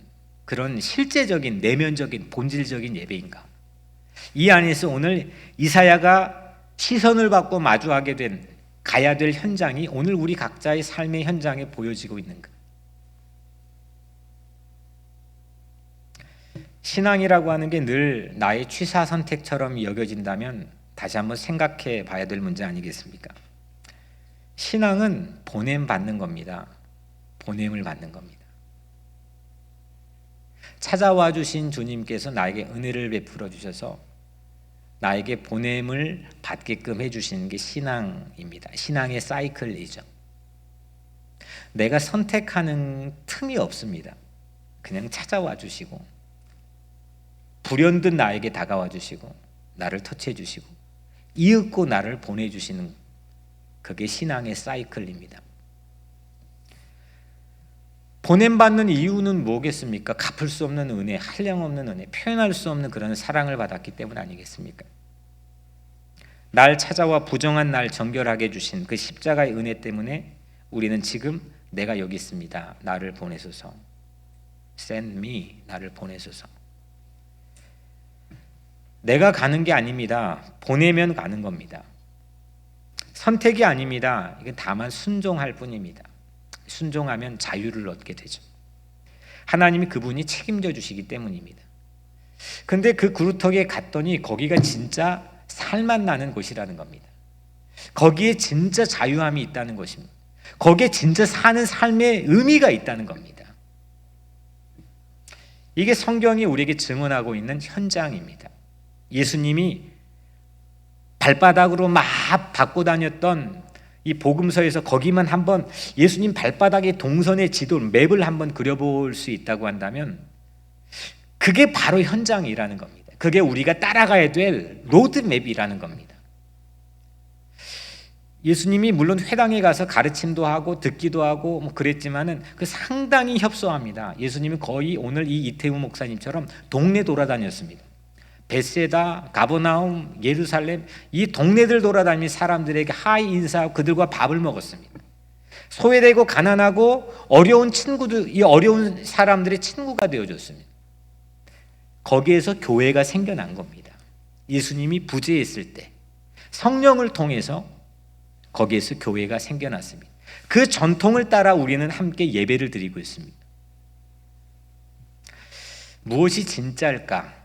그런 실제적인, 내면적인, 본질적인 예배인가? 이 안에서 오늘 이사야가 시선을 받고 마주하게 된, 가야 될 현장이 오늘 우리 각자의 삶의 현장에 보여지고 있는가? 신앙이라고 하는 게 늘 나의 취사 선택처럼 여겨진다면 다시 한번 생각해 봐야 될 문제 아니겠습니까? 신앙은 보냄 받는 겁니다. 보냄을 받는 겁니다. 찾아와 주신 주님께서 나에게 은혜를 베풀어 주셔서 나에게 보냄을 받게끔 해주시는 게 신앙입니다. 신앙의 사이클이죠. 내가 선택하는 틈이 없습니다. 그냥 찾아와 주시고, 불현듯 나에게 다가와 주시고, 나를 터치해 주시고, 이윽고 나를 보내주시는, 그게 신앙의 사이클입니다. 보냄받는 이유는 뭐겠습니까? 갚을 수 없는 은혜, 한량없는 은혜, 표현할 수 없는 그런 사랑을 받았기 때문 아니겠습니까? 날 찾아와 부정한 날 정결하게 해주신 그 십자가의 은혜 때문에 우리는 지금 내가 여기 있습니다. 나를 보내소서. Send me. 나를 보내소서. 내가 가는 게 아닙니다. 보내면 가는 겁니다. 선택이 아닙니다. 이건 다만 순종할 뿐입니다. 순종하면 자유를 얻게 되죠. 하나님이 그분이 책임져 주시기 때문입니다. 근데 그 그루터기에 갔더니 거기가 진짜 살맛 나는 곳이라는 겁니다. 거기에 진짜 자유함이 있다는 것입니다. 거기에 진짜 사는 삶의 의미가 있다는 겁니다. 이게 성경이 우리에게 증언하고 있는 현장입니다. 예수님이 발바닥으로 막 받고 다녔던 이 복음서에서 거기만 한번 예수님 발바닥의 동선의 지도, 맵을 한번 그려볼 수 있다고 한다면 그게 바로 현장이라는 겁니다. 그게 우리가 따라가야 될 로드맵이라는 겁니다. 예수님이 물론 회당에 가서 가르침도 하고 듣기도 하고 뭐 그랬지만은 그 상당히 협소합니다. 예수님은 거의 오늘 이 이태우 목사님처럼 동네 돌아다녔습니다. 베세다, 가버나움, 예루살렘, 이 동네들 돌아다니며 사람들에게 하이 인사하고 그들과 밥을 먹었습니다. 소외되고 가난하고 어려운 친구들, 이 어려운 사람들의 친구가 되어줬습니다. 거기에서 교회가 생겨난 겁니다. 예수님이 부재했을 때 성령을 통해서 거기에서 교회가 생겨났습니다. 그 전통을 따라 우리는 함께 예배를 드리고 있습니다. 무엇이 진짜일까?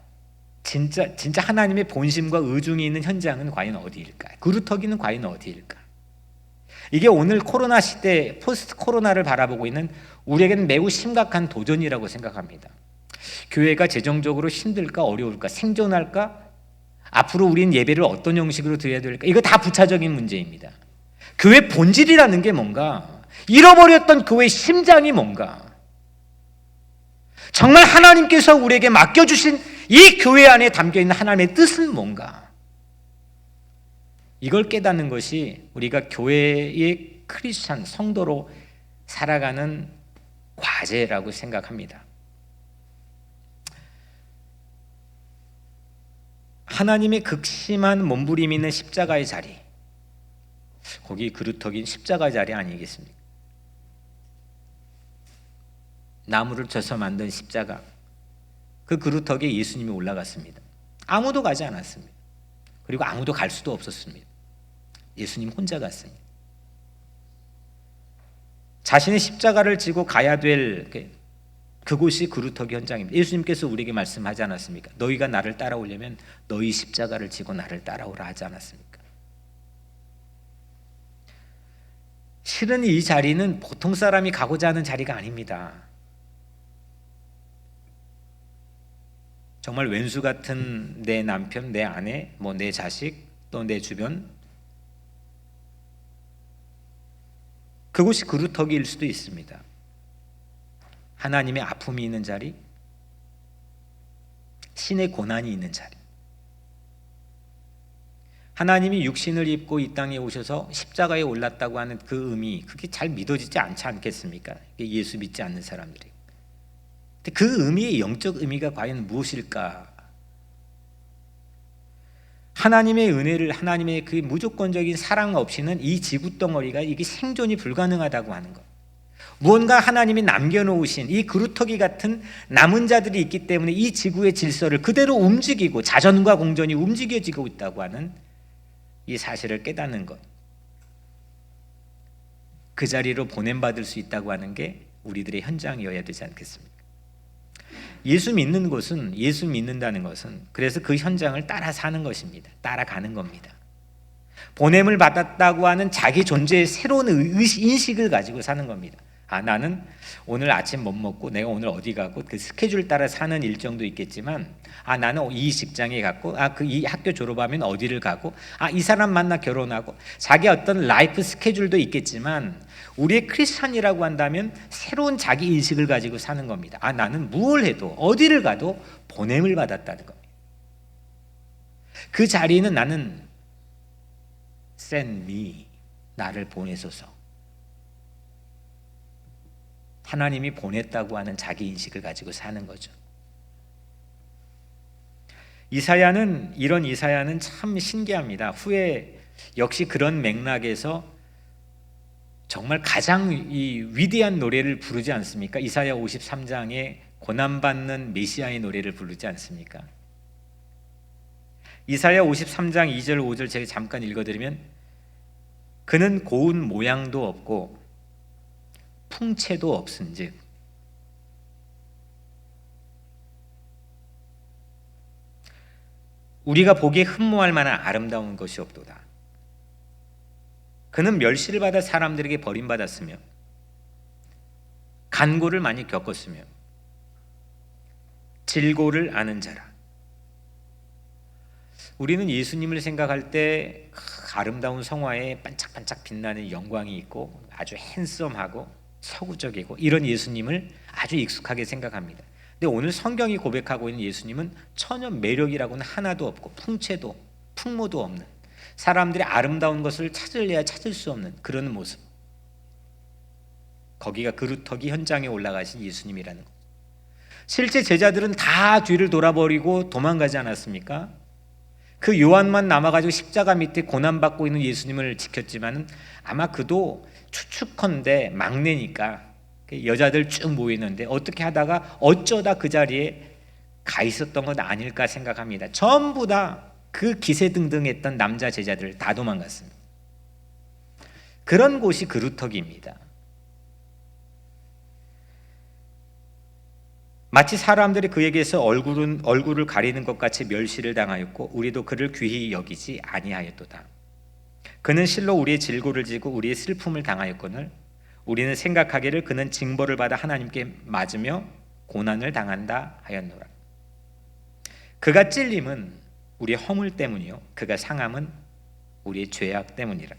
진짜 하나님의 본심과 의중이 있는 현장은 과연 어디일까? 그루터기는 과연 어디일까? 이게 오늘 코로나 시대, 포스트 코로나를 바라보고 있는 우리에게는 매우 심각한 도전이라고 생각합니다. 교회가 재정적으로 힘들까 어려울까? 생존할까? 앞으로 우리는 예배를 어떤 형식으로 드려야 될까? 이거 다 부차적인 문제입니다. 교회 본질이라는 게 뭔가? 잃어버렸던 교회의 심장이 뭔가? 정말 하나님께서 우리에게 맡겨주신 이 교회 안에 담겨있는 하나님의 뜻은 뭔가? 이걸 깨닫는 것이 우리가 교회의 크리스찬 성도로 살아가는 과제라고 생각합니다. 하나님의 극심한 몸부림이 있는 십자가의 자리, 거기 그루터기인 십자가의 자리 아니겠습니까? 나무를 쳐서 만든 십자가, 그 그루터기에 예수님이 올라갔습니다. 아무도 가지 않았습니다. 그리고 아무도 갈 수도 없었습니다. 예수님 혼자 갔습니다. 자신의 십자가를 지고 가야 될 그곳이 그루터기 현장입니다. 예수님께서 우리에게 말씀하지 않았습니까? 너희가 나를 따라오려면 너희 십자가를 지고 나를 따라오라 하지 않았습니까? 실은 이 자리는 보통 사람이 가고자 하는 자리가 아닙니다. 정말 왼수 같은 내 남편, 내 아내, 내 자식, 또 내 주변, 그곳이 그루터기일 수도 있습니다. 하나님의 아픔이 있는 자리, 신의 고난이 있는 자리, 하나님이 육신을 입고 이 땅에 오셔서 십자가에 올랐다고 하는 그 의미, 그게 잘 믿어지지 않지 않겠습니까? 예수 믿지 않는 사람들이. 근데 그 의미의 영적 의미가 과연 무엇일까? 하나님의 은혜를, 하나님의 그 무조건적인 사랑 없이는 이 지구 덩어리가 이게 생존이 불가능하다고 하는 것. 무언가 하나님이 남겨놓으신 이 그루터기 같은 남은 자들이 있기 때문에 이 지구의 질서를 그대로 움직이고 자전과 공전이 움직여지고 있다고 하는 이 사실을 깨닫는 것. 그 자리로 보냄받을 수 있다고 하는 게 우리들의 현장이어야 되지 않겠습니까? 예수 믿는 것은, 예수 믿는다는 것은 그래서 그 현장을 따라 사는 것입니다. 따라가는 겁니다. 보냄을 받았다고 하는 자기 존재의 새로운 인식을 가지고 사는 겁니다. 나는 오늘 아침 못 먹고 내가 오늘 어디 가고 그 스케줄 따라 사는 일정도 있겠지만 나는 이 직장에 갔고 이 학교 졸업하면 어디를 가고 이 사람 만나 결혼하고 자기 어떤 라이프 스케줄도 있겠지만 우리의 크리스찬이라고 한다면 새로운 자기 인식을 가지고 사는 겁니다. 나는 무엇을 해도 어디를 가도 보냄을 받았다는 겁니다. 그 자리는 나는 send me, 나를 보내소서. 하나님이 보냈다고 하는 자기 인식을 가지고 사는 거죠. 이런 이사야는 참 신기합니다. 후에 역시 그런 맥락에서 정말 가장 이 위대한 노래를 부르지 않습니까? 이사야 53장에 고난받는 메시아의 노래를 부르지 않습니까? 이사야 53장 2절 5절 제가 잠깐 읽어드리면 그는 고운 모양도 없고 풍채도 없은즉 우리가 보기에 흠모할 만한 아름다운 것이 없도다. 그는 멸시를 받아 사람들에게 버림받았으며 간고를 많이 겪었으며 질고를 아는 자라. 우리는 예수님을 생각할 때 아름다운 성화에 반짝반짝 빛나는 영광이 있고 아주 핸섬하고 서구적이고 이런 예수님을 아주 익숙하게 생각합니다. 근데 오늘 성경이 고백하고 있는 예수님은 전혀 매력이라고는 하나도 없고 풍채도 풍모도 없는, 사람들이 아름다운 것을 찾을래야 찾을 수 없는 그런 모습. 거기가 그루터기 현장에 올라가신 예수님이라는 것. 실제 제자들은 다 뒤를 돌아버리고 도망가지 않았습니까? 그 요한만 남아가지고 십자가 밑에 고난받고 있는 예수님을 지켰지만 아마 그도 추측컨대 막내니까 여자들 쭉 모이는데 어떻게 하다가 어쩌다 그 자리에 가 있었던 건 아닐까 생각합니다. 전부 다 그 기세등등했던 남자 제자들 다 도망갔습니다. 그런 곳이 그루터기입니다. 마치 사람들이 그에게서 얼굴을 가리는 것 같이 멸시를 당하였고 우리도 그를 귀히 여기지 아니하였도다. 그는 실로 우리의 질고를 지고 우리의 슬픔을 당하였거늘 우리는 생각하기를 그는 징벌을 받아 하나님께 맞으며 고난을 당한다 하였노라. 그가 찔림은 우리의 허물 때문이요 그가 상함은 우리의 죄악 때문이라.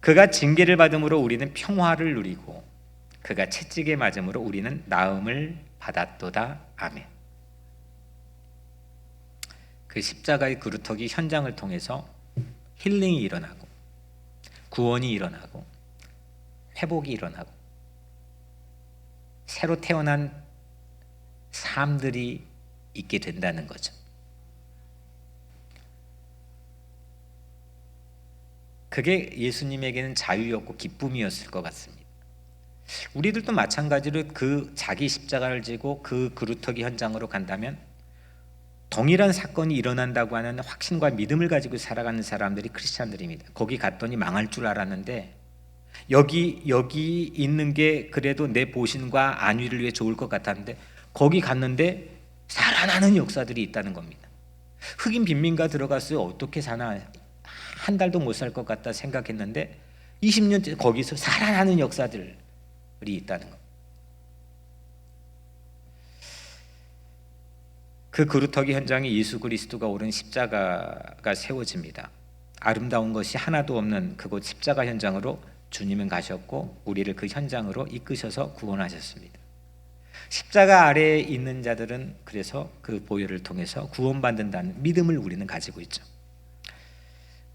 그가 징계를 받음으로 우리는 평화를 누리고 그가 채찍에 맞음으로 우리는 나음을 받았도다. 아멘. 그 십자가의 그루터기 현장을 통해서 힐링이 일어나고 구원이 일어나고 회복이 일어나고 새로 태어난 삶들이 있게 된다는 거죠. 그게 예수님에게는 자유였고 기쁨이었을 것 같습니다. 우리들도 마찬가지로 그 자기 십자가를 지고 그 그루터기 현장으로 간다면 동일한 사건이 일어난다고 하는 확신과 믿음을 가지고 살아가는 사람들이 크리스찬들입니다. 거기 갔더니 망할 줄 알았는데 여기 있는 게 그래도 내 보신과 안위를 위해 좋을 것 같았는데 거기 갔는데 살아나는 역사들이 있다는 겁니다. 흑인 빈민가 들어갔어요. 어떻게 사나 한 달도 못 살 것 같다 생각했는데 20년째 거기서 살아나는 역사들이 있다는 것. 그 그루터기 현장에 예수 그리스도가 오른 십자가가 세워집니다. 아름다운 것이 하나도 없는 그곳 십자가 현장으로 주님은 가셨고 우리를 그 현장으로 이끄셔서 구원하셨습니다. 십자가 아래에 있는 자들은 그래서 그 보혈을 통해서 구원받는다는 믿음을 우리는 가지고 있죠.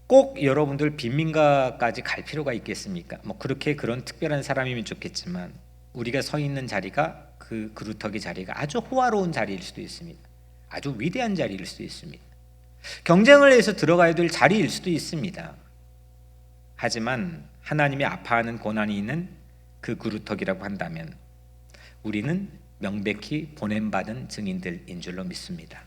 꼭 여러분들 빈민가까지 갈 필요가 있겠습니까? 그렇게 그런 특별한 사람이면 좋겠지만 우리가 서 있는 자리가 그 그루터기 자리가 아주 호화로운 자리일 수도 있습니다. 아주 위대한 자리일 수도 있습니다. 경쟁을 해서 들어가야 될 자리일 수도 있습니다. 하지만 하나님이 아파하는 고난이 있는 그 그루터기라고 한다면 우리는 명백히 보냄받은 증인들인 줄로 믿습니다.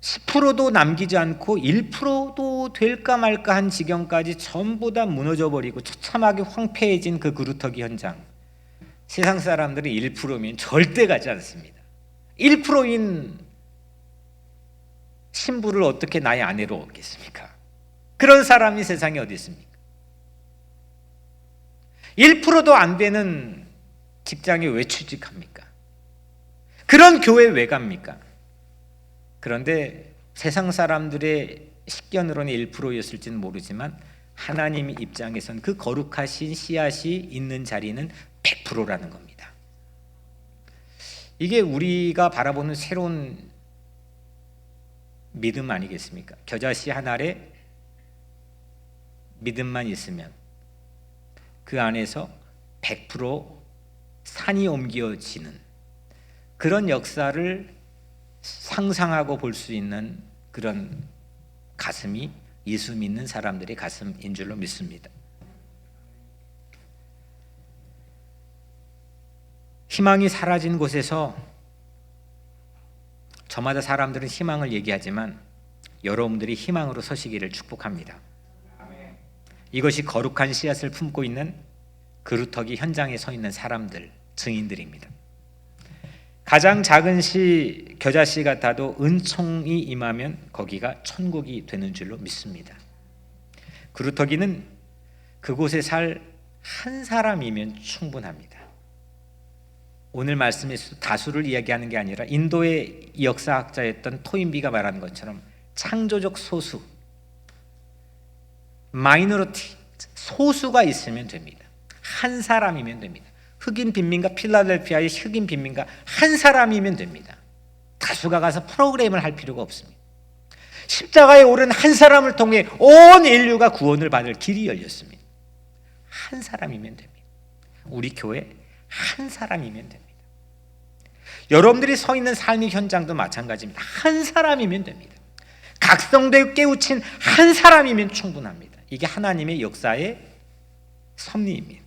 10%도 남기지 않고 1%도 될까 말까 한 지경까지 전부 다 무너져버리고 처참하게 황폐해진 그 그루터기 현장, 세상 사람들이 1%면 절대 가지 않습니다. 1%인 신부를 어떻게 나의 아내로 얻겠습니까? 그런 사람이 세상에 어디 있습니까? 1%도 안 되는 직장에 왜 취직합니까? 그런 교회 왜 갑니까? 그런데 세상 사람들의 식견으로는 1%였을지는 모르지만 하나님 입장에선 그 거룩하신 씨앗이 있는 자리는 100%라는 겁니다. 이게 우리가 바라보는 새로운 믿음 아니겠습니까? 겨자씨 한 알에 믿음만 있으면 그 안에서 100% 산이 옮겨지는 그런 역사를 상상하고 볼 수 있는 그런 가슴이 예수 믿는 사람들의 가슴인 줄로 믿습니다. 희망이 사라진 곳에서 저마다 사람들은 희망을 얘기하지만 여러분들이 희망으로 서시기를 축복합니다. 이것이 거룩한 씨앗을 품고 있는 그루터기 현장에 서 있는 사람들, 증인들입니다. 가장 작은 씨, 겨자씨 같아도 은총이 임하면 거기가 천국이 되는 줄로 믿습니다. 그루터기는 그곳에 살 한 사람이면 충분합니다. 오늘 말씀에서 다수를 이야기하는 게 아니라 인도의 역사학자였던 토인비가 말한 것처럼 창조적 소수, 마이너리티, 소수가 있으면 됩니다. 한 사람이면 됩니다. 흑인 빈민가, 필라델피아의 흑인 빈민가 한 사람이면 됩니다. 다수가 가서 프로그램을 할 필요가 없습니다. 십자가에 오른 한 사람을 통해 온 인류가 구원을 받을 길이 열렸습니다. 한 사람이면 됩니다. 우리 교회 한 사람이면 됩니다. 여러분들이 서 있는 삶의 현장도 마찬가지입니다. 한 사람이면 됩니다. 각성되고 깨우친 한 사람이면 충분합니다. 이게 하나님의 역사의 섭리입니다.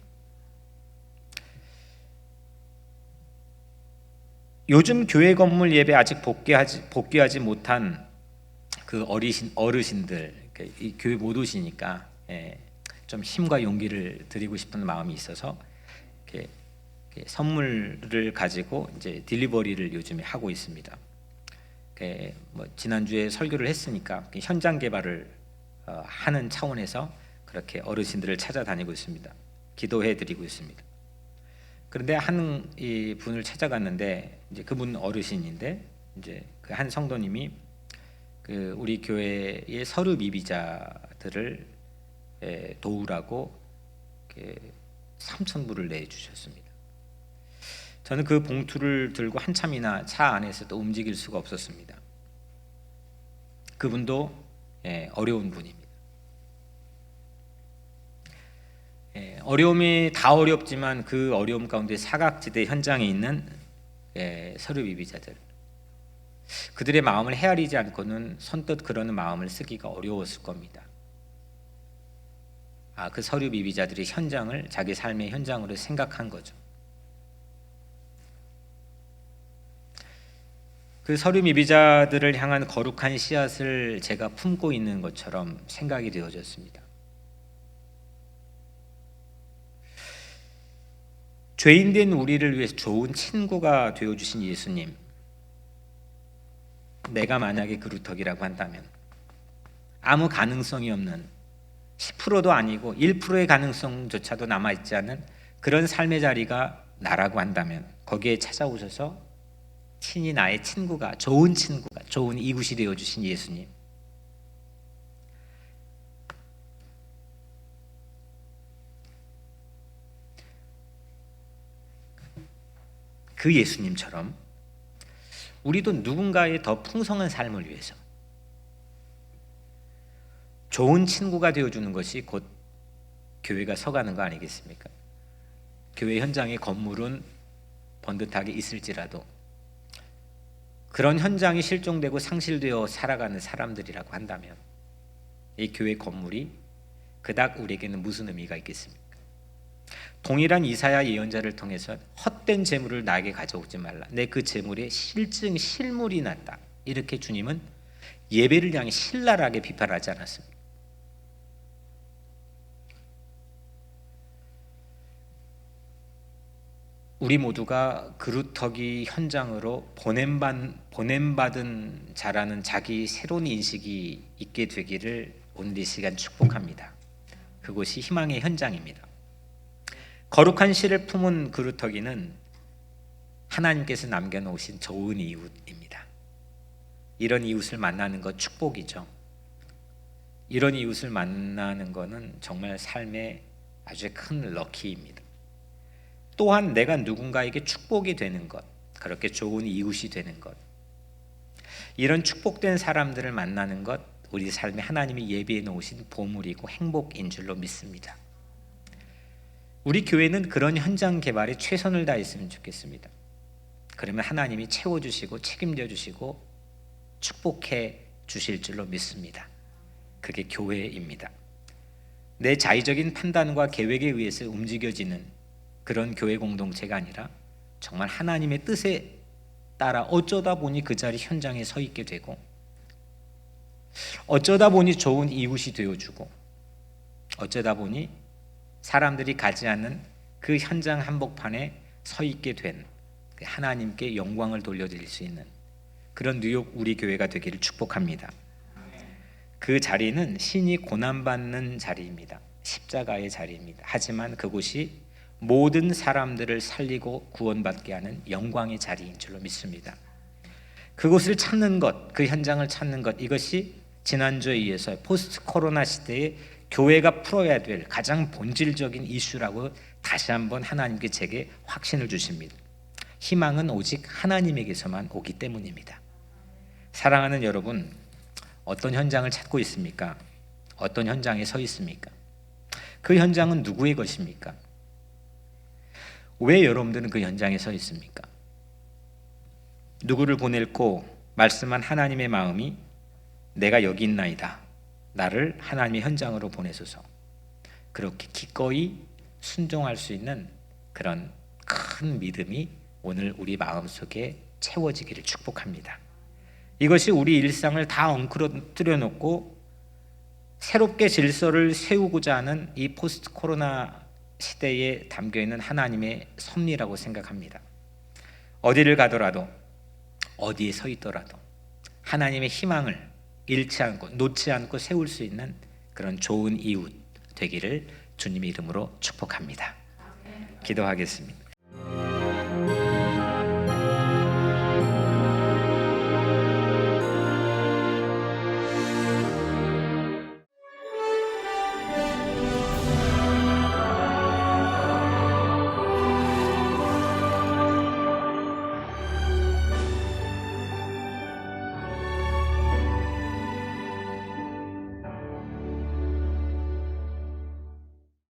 요즘 교회 건물 예배 아직 복귀하지 못한 그 어르신들, 이 교회 못 오시니까 좀 힘과 용기를 드리고 싶은 마음이 있어서 이렇게 선물을 가지고 이제 딜리버리를 요즘에 하고 있습니다. 지난주에 설교를 했으니까 현장 개발을 하는 차원에서 그렇게 어르신들을 찾아다니고 있습니다. 기도해 드리고 있습니다. 그런데 한 분을 찾아갔는데 이제 그분 어르신인데 이제 그 한 성도님이 그 우리 교회의 서류 미비자들을 도우라고 3,000불을 내주셨습니다. 저는 그 봉투를 들고 한참이나 차 안에서도 움직일 수가 없었습니다. 그분도 어려운 분입니다. 어려움이 다 어렵지만 그 어려움 가운데 사각지대 현장에 있는 서류 미비자들, 그들의 마음을 헤아리지 않고는 선뜻 그러는 마음을 쓰기가 어려웠을 겁니다. 그 서류 미비자들이 현장을 자기 삶의 현장으로 생각한 거죠. 그 서류 미비자들을 향한 거룩한 씨앗을 제가 품고 있는 것처럼 생각이 되어졌습니다. 죄인된 우리를 위해서 좋은 친구가 되어주신 예수님, 내가 만약에 그루터기라고 한다면 아무 가능성이 없는 10%도 아니고 1%의 가능성조차도 남아있지 않은 그런 삶의 자리가 나라고 한다면 거기에 찾아오셔서 친히 나의 친구가, 좋은 이웃이 되어주신 예수님, 그 예수님처럼 우리도 누군가의 더 풍성한 삶을 위해서 좋은 친구가 되어주는 것이 곧 교회가 서가는 거 아니겠습니까? 교회 현장의 건물은 번듯하게 있을지라도 그런 현장이 실종되고 상실되어 살아가는 사람들이라고 한다면 이 교회 건물이 그닥 우리에게는 무슨 의미가 있겠습니까? 동일한 이사야 예언자를 통해서 헛된 재물을 나에게 가져오지 말라. 내 그 재물에 실물이 났다. 이렇게 주님은 예배를 향해 신랄하게 비판하지 않았습니다. 우리 모두가 그루터기 현장으로 보냄받은 자라는 자기 새로운 인식이 있게 되기를 오늘 이 시간 축복합니다. 그곳이 희망의 현장입니다. 거룩한 씨를 품은 그루터기는 하나님께서 남겨놓으신 좋은 이웃입니다. 이런 이웃을 만나는 것 축복이죠. 이런 이웃을 만나는 것은 정말 삶의 아주 큰 럭키입니다. 또한 내가 누군가에게 축복이 되는 것, 그렇게 좋은 이웃이 되는 것, 이런 축복된 사람들을 만나는 것, 우리 삶에 하나님이 예비해 놓으신 보물이고 행복인 줄로 믿습니다. 우리 교회는 그런 현장 개발에 최선을 다했으면 좋겠습니다. 그러면 하나님이 채워주시고 책임져 주시고 축복해 주실 줄로 믿습니다. 그게 교회입니다. 내 자의적인 판단과 계획에 의해서 움직여지는 그런 교회 공동체가 아니라 정말 하나님의 뜻에 따라 어쩌다 보니 그 자리 현장에 서 있게 되고 어쩌다 보니 좋은 이웃이 되어주고 어쩌다 보니 사람들이 가지 않는 그 현장 한복판에 서 있게 된 하나님께 영광을 돌려드릴 수 있는 그런 뉴욕 우리 교회가 되기를 축복합니다. 그 자리는 신이 고난받는 자리입니다. 십자가의 자리입니다. 하지만 그곳이 모든 사람들을 살리고 구원받게 하는 영광의 자리인 줄로 믿습니다. 그곳을 찾는 것, 그 현장을 찾는 것, 이것이 지난주에 이어서 포스트 코로나 시대에 교회가 풀어야 될 가장 본질적인 이슈라고 다시 한번 하나님께 제게 확신을 주십니다. 희망은 오직 하나님에게서만 오기 때문입니다. 사랑하는 여러분, 어떤 현장을 찾고 있습니까? 어떤 현장에 서 있습니까? 그 현장은 누구의 것입니까? 왜 여러분들은 그 현장에 서 있습니까? 누구를 보낼고 말씀한 하나님의 마음이 내가 여기 있나이다. 나를 하나님의 현장으로 보내소서. 그렇게 기꺼이 순종할 수 있는 그런 큰 믿음이 오늘 우리 마음속에 채워지기를 축복합니다. 이것이 우리 일상을 다 엉클어뜨려 놓고 새롭게 질서를 세우고자 하는 이 포스트 코로나 시대에 담겨있는 하나님의 섭리라고 생각합니다. 어디를 가더라도 어디에 서 있더라도 하나님의 희망을 잃지 않고 놓지 않고 세울 수 있는 그런 좋은 이웃 되기를 주님의 이름으로 축복합니다. 기도하겠습니다.